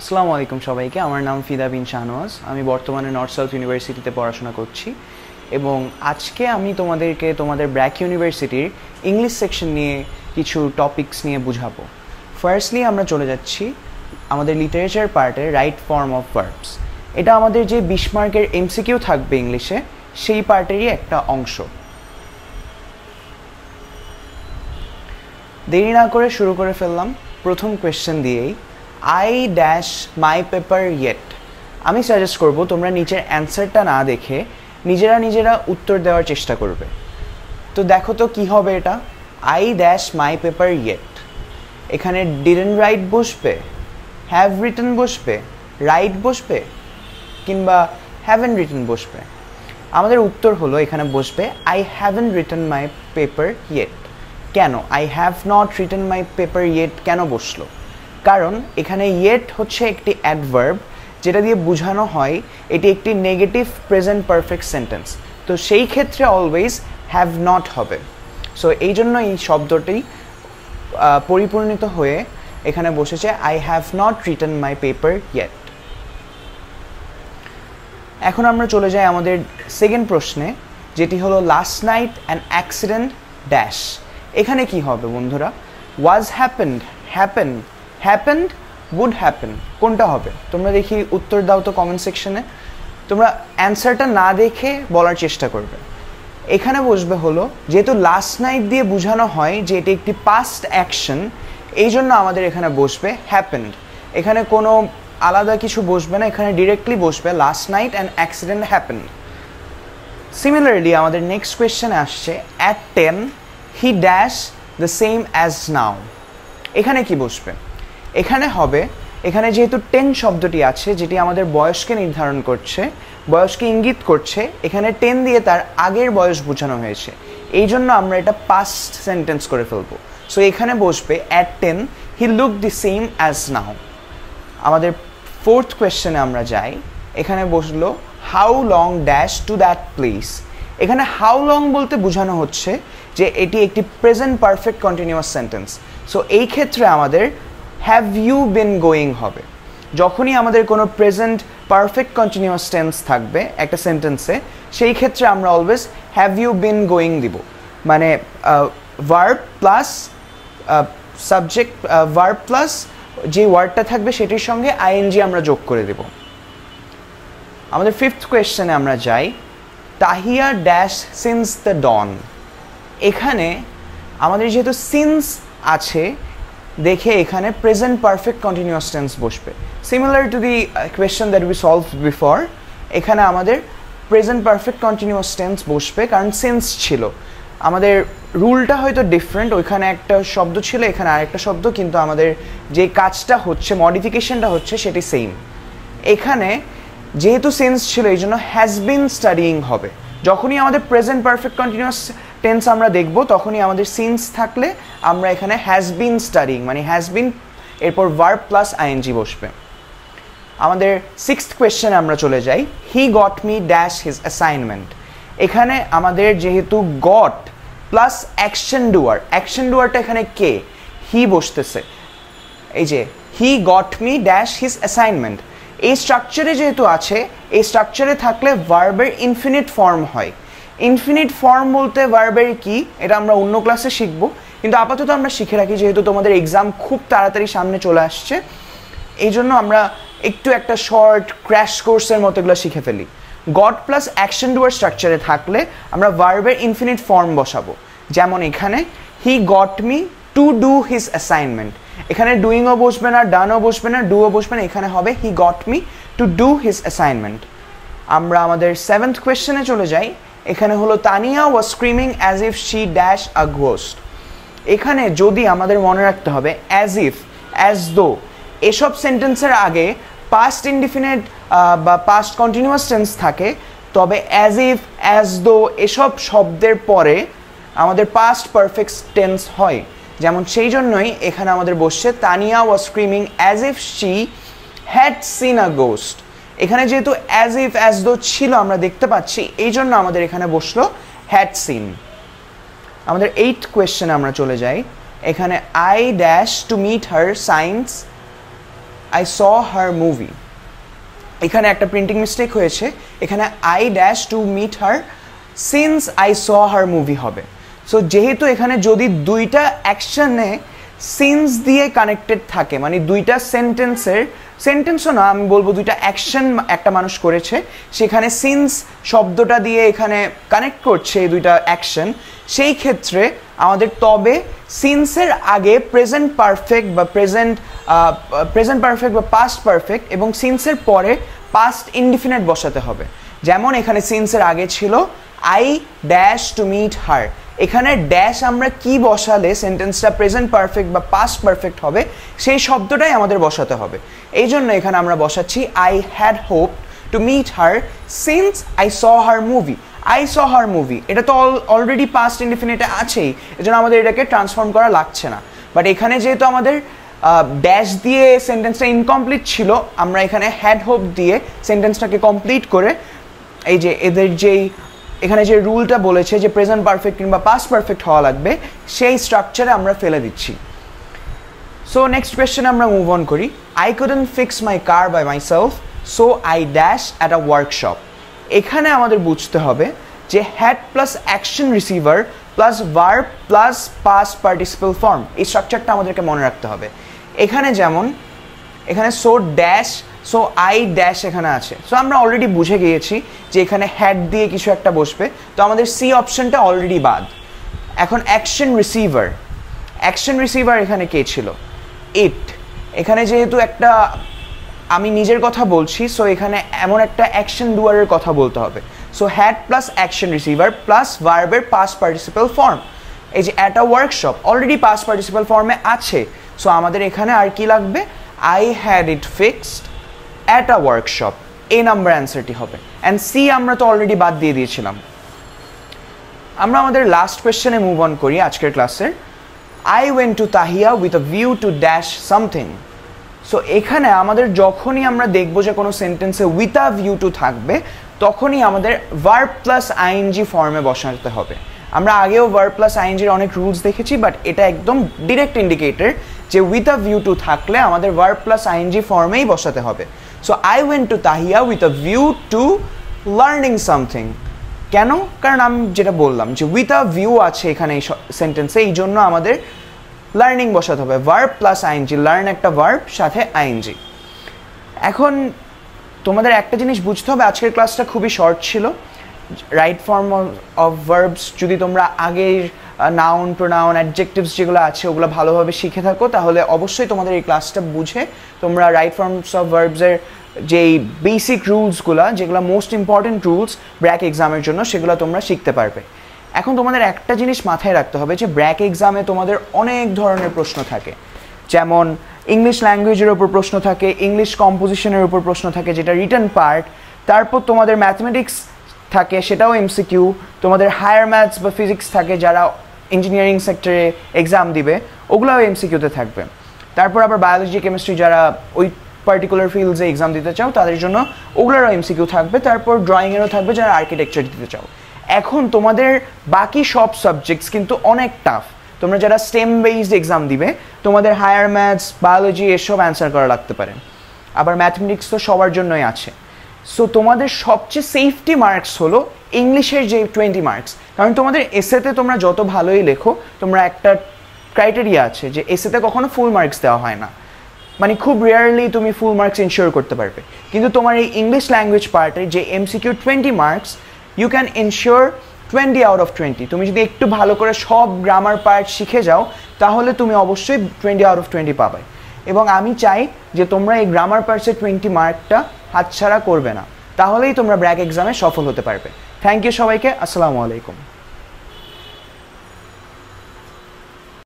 আসসালামু আলাইকুম সবাইকে। আমার নাম ফিদা বিন শাহনওয়াজ। আমি বর্তমানে নর্থ সাউথ ইউনিভার্সিটিতে পড়াশোনা করছি এবং আজকে আমি তোমাদেরকে তোমাদের ব্র্যাক ইউনিভার্সিটির ইংলিশ সেকশন নিয়ে কিছু টপিকস নিয়ে বুঝাবো। ফার্স্টলি আমরা চলে যাচ্ছি আমাদের লিটারেচার পার্টে রাইট ফর্ম অফ ভার্বস। এটা আমাদের যে 20 মার্কের এমসিকিউ থাকবে ইংলিশে, সেই পার্টেরই একটা অংশ। দেরি না করে শুরু করে ফেললাম প্রথম কোয়েশ্চেন দিয়েই। I dash my paper yet. আমি সাজেস্ট করব তোমরা নিচের অ্যান্সারটা না দেখে নিজেরা উত্তর দেওয়ার চেষ্টা করবে। তো দেখো তো কি হবে এটা। I dash my paper yet, এখানে ডিডন্ট রাইট বসবে, হ্যাভ রিটেন বসবে, রাইট বসবে, কিংবা হ্যাভেন্ট রিটেন বসবে। আমাদের উত্তর হলো এখানে বসবে I haven't written my paper yet. কেন I have not written my paper yet কেন বসলো? কারণ এখানে ইয়েট হচ্ছে একটি অ্যাডভার্ব, যেটা দিয়ে বোঝানো হয় এটি একটি নেগেটিভ প্রেজেন্ট পারফেক্ট সেন্টেন্স। তো সেই ক্ষেত্রে অলওয়েজ হ্যাভ নট হবে। সো এই জন্য এই শব্দটি পরিপূর্ণিত হয়ে এখানে বসেছে I have not written my paper yet. এখন আমরা চলে যাই আমাদের সেকেন্ড প্রশ্নে, যেটি হলো last night an accident dash. এখানে কি হবে বন্ধুরা? Was happened, happen, happened, would happen, কোনটা হবে? তোমরা দেখি উত্তর দাও তো কমেন্ট সেকশনে। তোমরা অ্যান্সারটা না দেখে বলার চেষ্টা করবে। এখানে বসবে হলো, যেহেতু লাস্ট নাইট দিয়ে বোঝানো হয় যে এটি একটি পাস্ট অ্যাকশন, এই জন্য আমাদের এখানে বসবে হ্যাপেন্ড। এখানে কোনো আলাদা কিছু বসবে না, এখানে ডিরেক্টলি বসবে last night an accident happened. Similarly আমাদের নেক্সট কোয়েশ্চেনে আসছে at 10 he dash the same as now. এখানে কি বসবে? এখানে হবে, এখানে যেহেতু 10 শব্দটি আছে যেটি আমাদের বয়সকে নির্ধারণ করছে, বয়সকে ইঙ্গিত করছে, এখানে 10 দিয়ে তার আগের বয়স বোঝানো হয়েছে, এই জন্য আমরা এটা পাস্ট সেন্টেন্স করে ফেলবো। সো এখানে বসবে at 10 he look the same as now. আমাদের ফোর্থ কোয়েশ্চেনে আমরা যাই। এখানে বসলো how long dash to that place. এখানে হাউ লং বলতে বোঝানো হচ্ছে যে এটি একটি present perfect continuous sentence. So এই ক্ষেত্রে আমাদের হ্যাভ ইউ বিন গোয়িং হবে। যখনই আমাদের কোনো প্রেজেন্ট পারফেক্ট কন্টিনিউয়াস টেন্স থাকবে একটা সেন্টেন্সে, সেই ক্ষেত্রে আমরা always have you been going দিব। মানে verb plus subject, verb plus যে ওয়ার্ডটা থাকবে সেটির সঙ্গে আইএনজি আমরা যোগ করে দেব। আমাদের ফিফথ কোয়েশ্চেনে আমরা যাই। তাহিয়া ড্যাশ সিন্স দ্য ডন। এখানে আমাদের যেহেতু সিন্স আছে, দেখে এখানে প্রেজেন্ট পারফেক্ট কন্টিনিউয়াস টেন্স বসবে। Similar to the question that we solve before, এখানে আমাদের প্রেজেন্ট পারফেক্ট কন্টিনিউয়াস টেন্স বসবে, কারণ সিন্স ছিল। আমাদের রুলটা হয়তো ডিফারেন্ট, ওইখানে একটা শব্দ ছিল, এখানে আরেকটা শব্দ, কিন্তু আমাদের যে কাজটা হচ্ছে, মডিফিকেশনটা হচ্ছে, সেটি সেম। এখানে যেহেতু সেন্স ছিল, এই জন্য হ্যাজ বিন স্টাডিং হবে। যখনই আমাদের প্রেজেন্ট পারফেক্ট কন্টিনিউয়াস টেন্স আমরা দেখব, তখনই আমাদের সিন্স থাকলে আমরা এখানে হ্যাজ বিন স্টাডিং, মানে হ্যাজ বিন এরপর ভার্ব প্লাস আইএনজি বসবে। আমাদের সিক্সথ কোয়েশ্চেনে আমরা চলে যাই। হি got me dash his assignment. এখানে আমাদের যেহেতু গট প্লাস অ্যাকশন ডুয়ার, অ্যাকশন ডুয়ারটা এখানে কে? হি বসতেছে। এই যে হি got me dash his assignment, এই স্ট্রাকচারে যেহেতু আছে, এই স্ট্রাকচারে থাকলে ভার্বের ইনফিনিট ফর্ম হয়। ইনফিনিট ফর্ম বলতে ভার্বের কি, এটা আমরা অন্য ক্লাসে শিখবো, কিন্তু আপাতত আমরা শিখে রাখি, যেহেতু তোমাদের এক্সাম খুব তাড়াতাড়ি সামনে চলে আসছে, এই জন্য আমরা একটু একটা শর্ট ক্র্যাশ কোর্সের মতো এগুলো শিখে ফেলি। গট প্লাস অ্যাকশন ডুয়ার স্ট্রাকচারে থাকলে আমরা ভার্বের ইনফিনিট ফর্ম বসাবো। যেমন এখানে হি got me to do his assignment. এখানে ডুইংও বসবে না, ডানও বসবে না, ডুও বসবে না, এখানে হবে he got me to do his assignment. আমরা আমাদের সেভেন্থ কোয়েশ্চেনে চলে যাই। এখানে হলো Tania was screaming as if she dash a ghost. এখানে যদি আমাদের মনে রাখতে হবে অ্যাজ ইফ, অ্যাজ দো, এসব সেন্টেন্সের আগে পাস্ট ইনডিফিনিট বা পাস্ট কন্টিনিউয়াস টেন্স থাকে, তবে অ্যাজ ইফ, অ্যাজ দো এসব শব্দের পরে আমাদের পাস্ট পারফেক্ট টেন্স হয়। যেমন সেই জন্যই এখানে আমাদের বসছে Tania was screaming as if she had seen a ghost. এখানে যেহেতু অ্যাজ ইফ, অ্যাজ দো ছিল, আমরা দেখতে পাচ্ছি, এই জন্য আমাদের এখানে বসলো হ্যাড সিন। আমাদের এইথ কোয়েশ্চেনে আমরা চলে যাই। এখানে I dash to meet her science I saw her movie. এখানে একটা প্রিন্টিং মিস্টেক হয়েছে, এখানে I dash to meet her since I saw her movie হবে। সো যেহেতু এখানে যদি দুইটা অ্যাকশনে সিন্স দিয়ে কানেক্টেড থাকে, মানে দুইটা সেন্টেন্সও না, আমি বলবো দুইটা অ্যাকশন একটা মানুষ করেছে, সেখানে সিন্স শব্দটা দিয়ে এখানে কানেক্ট করছে এই দুইটা অ্যাকশন, সেই ক্ষেত্রে আমাদের তবে সিন্সের আগে প্রেজেন্ট পারফেক্ট বা প্রেজেন্ট পারফেক্ট বা পাস্ট পারফেক্ট এবং সিন্সের পরে পাস্ট ইনডিফিনিট বসাতে হবে। যেমন এখানে সিন্সের আগে ছিল I dash to meet her, এখানে ড্যাশ আমরা কি বসালে সেন্টেন্সটা প্রেজেন্ট পারফেক্ট বা পাস্ট পারফেক্ট হবে সেই শব্দটাই আমাদের বসাতে হবে। এই জন্য এখানে আমরা বসাচ্ছি I had hoped to meet her since I saw her movie. I saw her movie, এটা তো অলরেডি পাস্ট ইনডিফিনিটে আছেই, এজন্য আমাদের এটাকে ট্রান্সফর্ম করা লাগছে না। বাট এখানে যেহেতু আমাদের ড্যাশ দিয়ে সেন্টেন্সটা ইনকমপ্লিট ছিল, আমরা এখানে হ্যাড হোপ দিয়ে সেন্টেন্সটাকে কমপ্লিট করে এই যে এদের যেই এখানে যে রুলটা বলেছে যে প্রেজেন্ট পারফেক্ট কিংবা পাস্ট পারফেক্ট হওয়া লাগবে, সেই স্ট্রাকচারে আমরা ফেলে দিচ্ছি। সো নেক্সট কোয়েশ্চেন আমরা মুভ অন করি। I couldn't fix my car by myself, so I dash at a workshop. এখানে আমাদের বুঝতে হবে যে had plus action receiver plus verb plus past participle form, এই স্ট্রাকচারটা আমাদেরকে মনে রাখতে হবে। এখানে যেমন এখানে so dash, so I dash এখানে আছে, সো আমরা অলরেডি বুঝে গিয়েছি যে এখানে হ্যাড দিয়ে কিছু একটা বসবে, তো আমাদের সি অপশনটা অলরেডি বাদ। এখন অ্যাকশন রিসিভার এখানে কে ছিল? ইট। এখানে যেহেতু একটা আমি নিজের কথা বলছি, সো এখানে এমন একটা অ্যাকশন ডুয়ারের কথা বলতে হবে। So had plus action receiver plus ভার্বের পাস্ট পার্টিসিপল ফর্ম, এই যে at a workshop already past participle ফর্মে আছে, সো আমাদের এখানে আর কি লাগবে? I had it fixed at a workshop, এই নাম্বার অ্যান্সারটি হবে। অ্যান্ড সি আমরা তো অলরেডি বাদ দিয়ে দিয়েছিলাম। আমরা আমাদের লাস্ট কোয়েশ্চেনে মুভ অন করি আজকের ক্লাসের। I went to Tahia with a view to dash something. So এখানে আমাদের যখনই আমরা দেখবো যে কোনো সেন্টেন্সে উইথ আ ভিউ টু থাকবে, তখনই আমাদের ভার্ব প্লাস আইএনজি ফর্মে বসাতে হবে। আমরা আগেও ভার্ব প্লাস আইএনজির অনেক রুলস দেখেছি, বাট এটা একদম ডিরেক্ট ইন্ডিকেটর যে উইথ আ ভিউ টু থাকলে আমাদের ভার্ব প্লাস আইএনজি ফর্মেই বসাতে হবে। So I went to Tahia with a view to learning something. কেন? কারণ আমি যেটা বললাম যে উইথ আ ভিউ আছে এখানে এই সেন্টেন্সে, এই জন্য আমাদের লার্নিং বসাতে হবে, ভার্ব প্লাস আইএনজি, লার্ন একটা ভার্ব সাথে আইএনজি। এখন তোমাদের একটা জিনিস বুঝতে হবে, আজকের ক্লাসটা খুবই শর্ট ছিল। রাইট ফর্ম অফ ভার্বস যদি তোমরা আগের নাউন, প্রোনাউন, অ্যাডজেক্টিভস যেগুলো আছে ওগুলো ভালোভাবে শিখে থাকো, তাহলে অবশ্যই তোমাদের এই ক্লাসটা বুঝে তোমরা রাইট ফর্মস অফ ভার্বসের যেই বেসিক রুলসগুলো, যেগুলো মোস্ট ইম্পর্টেন্ট রুলস ব্র্যাক এক্সামের জন্য, সেগুলো তোমরা শিখতে পারবে। এখন তোমাদের একটা জিনিস মাথায় রাখতে হবে যে ব্র্যাক এক্সামে তোমাদের অনেক ধরনের প্রশ্ন থাকে, যেমন ইংলিশ ল্যাঙ্গুয়েজের উপর প্রশ্ন থাকে, ইংলিশ কম্পোজিশনের উপর প্রশ্ন থাকে যেটা রিটেন পার্ট, তারপর তোমাদের ম্যাথমেটিক্স থাকে সেটাও এমসিকিউ, তোমাদের হায়ার ম্যাথস বা ফিজিক্স থাকে যারা ইঞ্জিনিয়ারিং সেক্টরে এক্সাম দিবে ওগুলোও এমসিকিউতে থাকবে, তারপর আবার বায়োলজি কেমিস্ট্রি যারা ওই পার্টিকুলার ফিল্ডসে এক্সাম দিতে চাও তাদের জন্য ওগুলোরও এমসিকিউ থাকবে, তারপর ড্রয়িংয়েরও থাকবে যারা আর্কিটেকচার দিতে চাও। এখন তোমাদের বাকি সব সাবজেক্টস কিন্তু অনেক টাফ, তোমরা যারা স্টেম বেসড এক্সাম দিবে তোমাদের হায়ার ম্যাথস, বায়োলজি এসব অ্যান্সার করা লাগতে পারে, আবার ম্যাথমেটিক্স তো সবার জন্যই আছে। সো তোমাদের সবচেয়ে সেফটি মার্কস হলো ইংলিশের যে 20 মার্কস, কারণ তোমাদের এসেতে তোমরা যত ভালোই লেখো, তোমরা একটা ক্রাইটেরিয়া আছে যে এসেতে কখনো ফুল মার্কস দেওয়া হয় না, মানে খুব রেয়ারলি তুমি ফুল মার্কস ইনশিওর করতে পারবে, কিন্তু তোমার এই ইংলিশ ল্যাঙ্গুয়েজ পার্টে যে MCQ 20 marks, you can ensure 20 out of 20। তুমি যদি একটু ভালো করে সব গ্রামার পার্ট শিখে যাও তাহলে তুমি অবশ্যই 20 আউট অফ 20 পাবে। এবং আমি চাই যে তোমরা এই গ্রামার পার্টসের 20 মার্কটা হাতছাড়া করবে না, তাহলেই তোমরা ব্র্যাক এক্সামে সফল হতে পারবে। থ্যাংক ইউ সবাইকে, আসসালামু আলাইকুম।